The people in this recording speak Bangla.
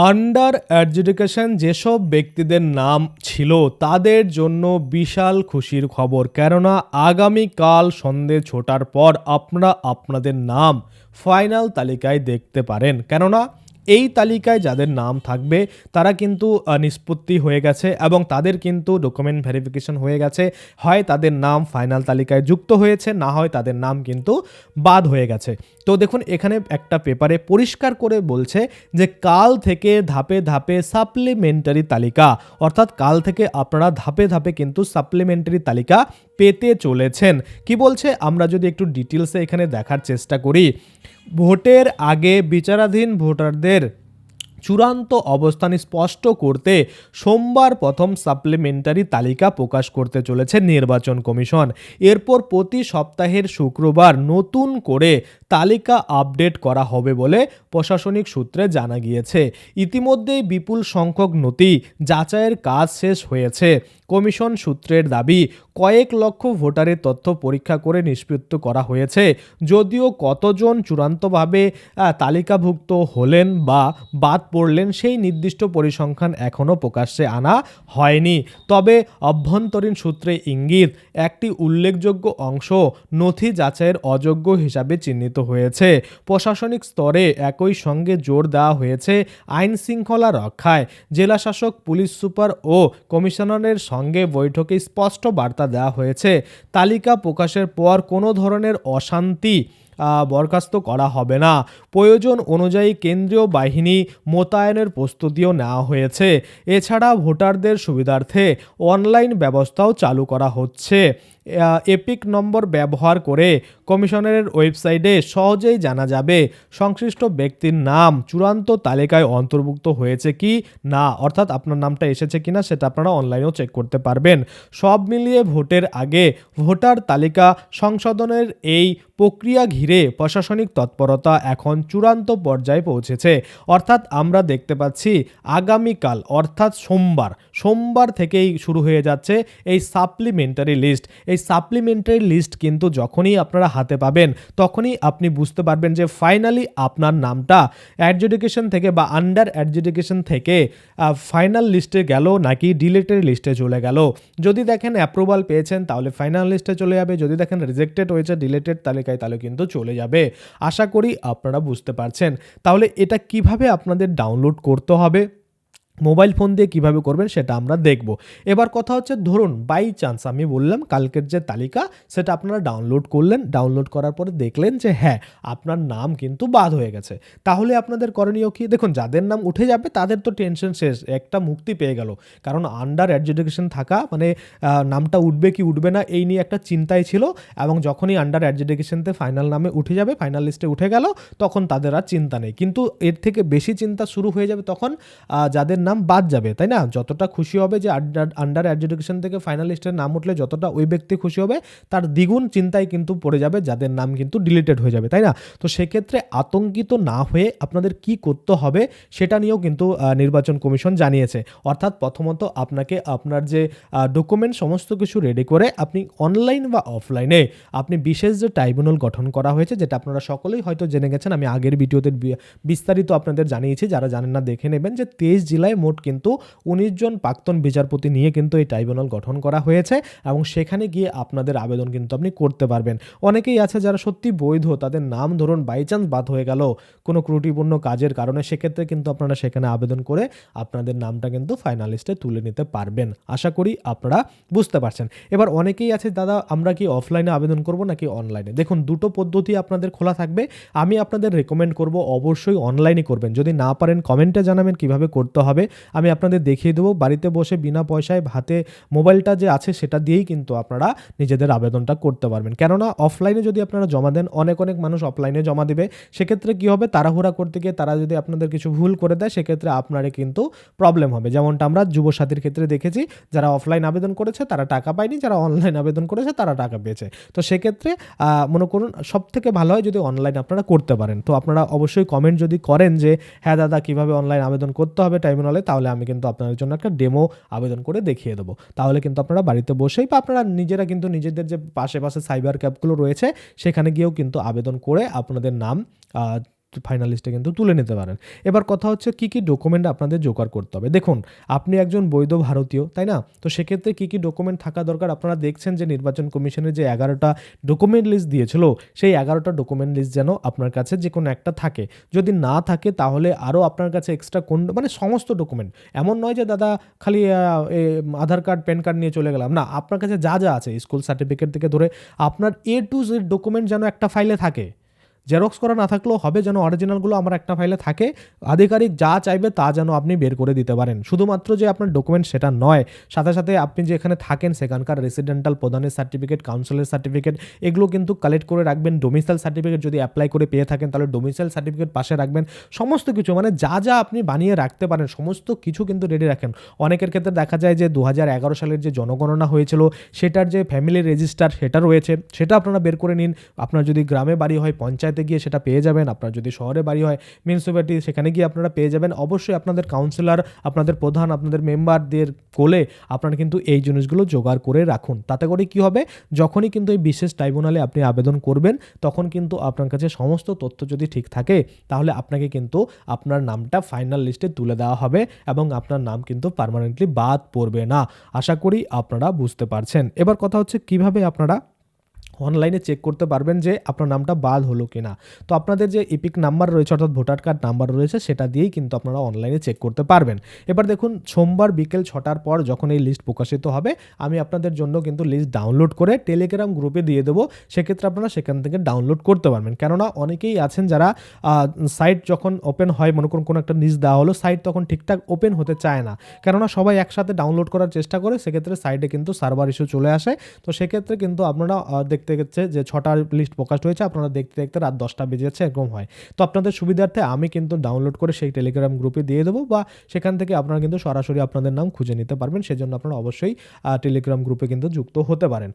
আন্ডার অ্যাডজুডিকেশন যেসব ব্যক্তিদের নাম ছিল তাদের জন্য বিশাল খুশির খবর, কেননা আগামীকাল সন্ধে ছটার পর আপনারা আপনাদের নাম ফাইনাল তালিকায় দেখতে পারেন। কেননা এই তালিকায় যাদের নাম থাকবে তারা কিন্তু নিষ্পত্তি হয়ে গেছে এবং তাদের কিন্তু ডকুমেন্ট ভেরিফিকেশন হয়ে গেছে। হয় তাদের নাম ফাইনাল তালিকায় যুক্ত হয়েছে, না হয় তাদের নাম কিন্তু বাদ হয়ে গেছে। তো দেখুন এখানে একটা পেপারে পরিষ্কার করে বলছে যে কাল থেকে ধাপে ধাপে সাপ্লিমেন্টারি তালিকা, অর্থাৎ কাল থেকে আপনারা ধাপে ধাপে কিন্তু সাপ্লিমেন্টারি তালিকা পেতে চলেছেন। কি বলছে আমরা যদি একটু ডিটেলসে এখানে দেখার চেষ্টা করি, ভোটের আগে বিচারাধীন ভোটারদের চূড়ান্ত অবস্থান স্পষ্ট করতে সোমবার প্রথম সাপ্লিমেন্টারি তালিকা প্রকাশ করতে চলেছে নির্বাচন কমিশন। এরপর প্রতি সপ্তাহের শুক্রবার নতুন করে তালিকা আপডেট করা হবে বলে প্রশাসনিক সূত্রে জানা গিয়েছে। ইতিমধ্যেই বিপুল সংখ্যক নথি যাচাইয়ের কাজ শেষ হয়েছে। কমিশন সূত্রের দাবি, কয়েক লক্ষ ভোটারের তথ্য পরীক্ষা করে নিষ্পত্তি করা হয়েছে। যদিও কতজন চূড়ান্তভাবে তালিকাভুক্ত হলেন বা বাদ পড়লেন সেই নির্দিষ্ট পরিসংখ্যান এখনও প্রকাশ্যে আনা হয়নি। তবে অভ্যন্তরীণ সূত্রে ইঙ্গিত, একটি উল্লেখযোগ্য অংশ নথি যাচাইয়ের অযোগ্য হিসাবে চিহ্নিত হয়েছে। প্রশাসনিক স্তরে একই সঙ্গে জোর দেওয়া হয়েছে আইন শৃঙ্খলা রক্ষায়। জেলাশাসক, পুলিশ সুপার ও কমিশনারের সঙ্গে বৈঠকে স্পষ্ট বার্তা দেওয়া হয়েছে, তালিকা প্রকাশের পর কোনো ধরনের অশান্তি বরখাস্ত করা হবে না। প্রয়োজন অনুযায়ী কেন্দ্রীয় বাহিনী মোতায়েনের প্রস্তুতিও নেওয়া হয়েছে। এছাড়া ভোটারদের সুবিধার্থে অনলাইন ব্যবস্থাও চালু করা হচ্ছে। এপিক নম্বর ব্যবহার করে কমিশনারের ওয়েবসাইটে সহজেই জানা যাবে সংশ্লিষ্ট ব্যক্তির নাম চূড়ান্ত তালিকায় অন্তর্ভুক্ত হয়েছে কি না, অর্থাৎ আপনার নামটা এসেছে কিনা সেটা আপনারা অনলাইনেও চেক করতে পারবেন। সব মিলিয়ে ভোটের আগে ভোটার তালিকা সংশোধনের এই প্রক্রিয়া ঘিরে প্রশাসনিক তৎপরতা এখন চূড়ান্ত পর্যায়ে পৌঁছেছে। অর্থাৎ আমরা দেখতে পাচ্ছি আগামীকাল অর্থাৎ সোমবার থেকেই শুরু হয়ে যাচ্ছে এই সাপ্লিমেন্টারি লিস্ট। এই সাপ্লিমেন্টারি লিস্ট কিন্তু যখনই আপনারা হাতে পাবেন তখনই আপনি বুঝতে পারবেন যে ফাইনালি আপনার নামটা অ্যাডজুডিকেশন থেকে বা আন্ডার অ্যাডজুডিকেশন থেকে ফাইনাল লিস্টে গেল নাকি ডিলেটেড লিস্টে চলে গেল। যদি দেখেন অ্যাপ্রুভাল পেয়েছেন তাহলে ফাইনাল লিস্টে চলে যাবে, যদি দেখেন রিজেক্টেড হয়েছে ডিলেটেড তালিকায় তাহলে কিন্তু চলে যাবে। আশা করি আপনারা বুঝতে পারছেন। তাহলে এটা কিভাবে আপনাদের ডাউনলোড করতে হবে, মোবাইল ফোন দিয়ে কিভাবে করবেন সেটা আমরা দেখব। এবার কথা হচ্ছে, ধরুন বাই চান্স আমি বললাম কালকের যে তালিকা সেটা আপনারা ডাউনলোড করলেন, ডাউনলোড করার পরে দেখলেন যে হ্যাঁ আপনার নাম কিন্তু বাদ হয়ে গেছে। তাহলে আপনাদের করণীয় কি? দেখুন যাদের নাম উঠে যাবে তাদের তো টেনশন শেষ, একটা মুক্তি পেয়ে গেল। কারণ আন্ডার অ্যাডজুডিকেশন থাকা মানে নামটা উঠবে কি উঠবে না এই নিয়ে একটা চিন্তাই ছিল, এবং যখনই আন্ডার অ্যাডজুডিকেশনতে ফাইনাল নামে উঠে যাবে, ফাইনাল লিস্টে উঠে গেল, তখন তাদের আর চিন্তা নেই। কিন্তু এর থেকে বেশি চিন্তা শুরু হয়ে যাবে তখন যাদের নাম বাদ যাবে, তাই না? যতটা খুশি হবে যে আন্ডার অ্যাডজুডিকেশন থেকে ফাইনাল লিস্টের নাম উঠলে যতটা ওই ব্যক্তি খুশি হবে তার দ্বিগুণ চিন্তায় কিন্তু পড়ে যাবে যাদের নাম কিন্তু ডিলিটেড হয়ে যাবে, তাই না? তো সেক্ষেত্রে আতঙ্কিত না হয়ে আপনাদের কি করতে হবে সেটা নিয়েও কিন্তু নির্বাচন কমিশন জানিয়েছে। অর্থাৎ প্রথমত আপনাকে আপনার যে ডকুমেন্ট সমস্ত কিছু রেডি করে আপনি অনলাইন বা অফলাইনে আপনি বিশেষ যে ট্রাইব্যুনাল গঠন করা হয়েছে, যেটা আপনারা সকলেই হয়তো জেনে গেছেন, আমি আগের ভিডিওতে বিস্তারিত আপনাদের জানিয়েছি, যারা জানেন না দেখে নেবেন, যে 23 জেলায় মোট কিন্তু 19 জন প্রাক্তন বিচারপতি নিয়ে কিন্তু এই ট্রাইব্যুনাল গঠন করা হয়েছে, এবং সেখানে গিয়ে আপনাদের আবেদন কিন্তু আপনি করতে পারবেন। অনেকেই আছে যারা সত্যি বৈধ, তাদের নাম ধরুন বাই চান্স বাদ হয়ে গেল কোনো ত্রুটিপূর্ণ কাজের কারণে, সেক্ষেত্রে কিন্তু আপনারা সেখানে আবেদন করে আপনাদের নামটা কিন্তু ফাইনাল লিস্টে তুলে নিতে পারবেন। আশা করি আপনারা বুঝতে পারছেন। এবার অনেকেই আছে, দাদা আমরা কি অফলাইনে আবেদন করব নাকি অনলাইনে? দেখুন দুটো পদ্ধতি আপনাদের খোলা থাকবে। আমি আপনাদের রেকমেন্ড করব অবশ্যই অনলাইনে করবেন। যদি না পারেন কমেন্টে জানাবেন কিভাবে করতে হবে, আমি আপনাদের দেখিয়ে দেবো। বাড়িতে বসে বিনা পয়সায় হাতে মোবাইলটা যে আছে সেটা দিয়েই কিন্তু আপনারা নিজেদের আবেদনটা করতে পারবেন। কেননা অফলাইনে যদি আপনারা জমা দেন, অনেক মানুষ অফলাইনে জমা দেবে, সেক্ষেত্রে কি হবে, তাড়াহুড়া করতে গিয়ে তারা যদি আপনাদের কিছু ভুল করে দেয় সেক্ষেত্রে আপনারই কিন্তু প্রবলেম হবে। যেমনটা আমরা যুবসাথীর ক্ষেত্রে দেখেছি, যারা অফলাইন আবেদন করেছে তারা টাকা পায়নি, যারা অনলাইন আবেদন করেছে তারা টাকা পেয়েছে। তো সেক্ষেত্রে মনে করুন সব থেকে ভালো হয় যদি অনলাইন আপনারা করতে পারেন। তো আপনারা অবশ্যই কমেন্ট যদি করেন যে হ্যাঁ দাদা কীভাবে অনলাইন আবেদন করতে হবে ট্রাইব্যুনালে, তাহলে আমি কিন্তু আপনাদের জন্য একটা ডেমো আবেদন করে দেখিয়ে দেবো। তাহলে কিন্তু আপনারা বাড়িতে বসেই বা আপনারা নিজেরা কিন্তু নিজেদের যে পাশে সাইবার ক্যাফগুলো রয়েছে সেখানে গিয়েও কিন্তু আবেদন করে আপনাদের নাম ফাইনাল লিস্টে কিন্তু তুলে নিতে পারেন। এবার কথা হচ্ছে কী কী ডকুমেন্ট আপনাদের জোগাড় করতে হবে। দেখুন, আপনি একজন বৈধ ভারতীয়, তাই না? তো সেক্ষেত্রে কী কী ডকুমেন্ট থাকা দরকার, আপনারা দেখছেন যে নির্বাচন কমিশনের যে 11টা ডকুমেন্ট লিস্ট দিয়েছিল, সেই 11টা ডকুমেন্ট লিস্ট যেন আপনার কাছে যে কোনো একটা থাকে। যদি না থাকে তাহলে আরও আপনার কাছে এক্সট্রা কোন মানে সমস্ত ডকুমেন্ট, এমন নয় যে দাদা খালি আধার কার্ড প্যান কার্ড নিয়ে চলে গেলাম, না, আপনার কাছে যা যা আছে স্কুল সার্টিফিকেট থেকে ধরে আপনার A to Z ডকুমেন্ট যেন একটা ফাইলে থাকে। জেরক্স করা না থাকলেও হবে, যেন অরিজিনালগুলো আমার একটা ফাইলে থাকে। আধিকারিক যা চাইবে তা যেন আপনি বের করে দিতে পারেন। শুধুমাত্র যে আপনার ডকুমেন্ট সেটা নয়, সাথে সাথে আপনি যেখানে থাকেন সেখানকার রেসিডেন্টাল প্রধানের সার্টিফিকেট, কাউন্সিলের সার্টিফিকেট, এগুলো কিন্তু কালেক্ট করে রাখবেন। ডোমিসাইল সার্টিফিকেট যদি অ্যাপ্লাই করে পেয়ে থাকেন তাহলে ডোমিসাইল সার্টিফিকেট পাশে রাখবেন। সমস্ত কিছু মানে যা যা আপনি বানিয়ে রাখতে পারেন সমস্ত কিছু কিন্তু রেডি রাখেন। অনেকের ক্ষেত্রে দেখা যায় যে 2011 সালের যে জনগণনা হয়েছিল সেটার যে ফ্যামিলি রেজিস্টার সেটা রয়েছে, সেটা আপনারা বের করে নিন। আপনার যদি গ্রামে বাড়ি হয় পঞ্চায়েতে গিয়ে সেটা পেয়ে যাবেন, আপনার যদি শহরে বাড়ি হয় মিউনিসিপ্যালিটি সেখানে গিয়ে আপনারা পেয়ে যাবেন। অবশ্যই আপনাদের কাউন্সিলর, আপনাদের প্রধান, আপনাদের মেম্বারদের কোলে আপনারা কিন্তু এই জিনিসগুলো জোগাড় করে রাখুন। তাতে করে কি হবে, যখনই কিন্তু এই বিশেষ ট্রাইব্যুনালে আপনি আবেদন করবেন তখন কিন্তু আপনার কাছে সমস্ত তথ্য যদি ঠিক থাকে তাহলে আপনাকে কিন্তু আপনার নামটা ফাইনাল লিস্টে তুলে দেওয়া হবে এবং আপনার নাম কিন্তু পার্মানেন্টলি বাদ পড়বে না। আশা করি আপনারা বুঝতে পারছেন। এবার কথা হচ্ছে কিভাবে আপনারা অনলাইনে চেক করতে পারবেন যে আপনার নামটা বাদ হলো কি না। তো আপনাদের যে ইপিক নাম্বার রয়েছে অর্থাৎ ভোটার কার্ড নাম্বার রয়েছে সেটা দিয়েই কিন্তু আপনারা অনলাইনে চেক করতে পারবেন। এবার দেখুন, সোমবার বিকেল 6টার পর যখন এই লিস্ট প্রকাশিত হবে আমি আপনাদের জন্য কিন্তু লিস্ট ডাউনলোড করে টেলিগ্রাম গ্রুপে দিয়ে দেবো। সেক্ষেত্রে আপনারা সেখান থেকে ডাউনলোড করতে পারবেন। কেননা অনেকেই আছেন যারা সাইট যখন ওপেন হয়, মনে করুন কোনো একটা লিস্ট দেওয়া হলো, সাইট তখন ঠিকঠাক ওপেন হতে চায় না, কেননা সবাই একসাথে ডাউনলোড করার চেষ্টা করে, সেক্ষেত্রে সাইটে কিন্তু সার্ভার ইস্যু চলে আসে। তো সেক্ষেত্রে কিন্তু আপনারা দেখতে গেছে যে 6টার লিস্ট প্রকাশ হয়েছে, আপনারা দেখতে দেখতে রাত 10টা বেজে যাচ্ছে, এরকম হয়। তো আপনাদের সুবিধার্থে আমি কিন্তু ডাউনলোড করে সেই টেলিগ্রাম গ্রুপে দিয়ে দেবো, বা সেখান থেকে আপনারা কিন্তু সরাসরি আপনাদের নাম খুঁজে নিতে পারবেন। সেজন্য আপনারা অবশ্যই টেলিগ্রাম গ্রুপে কিন্তু যুক্ত হতে পারেন।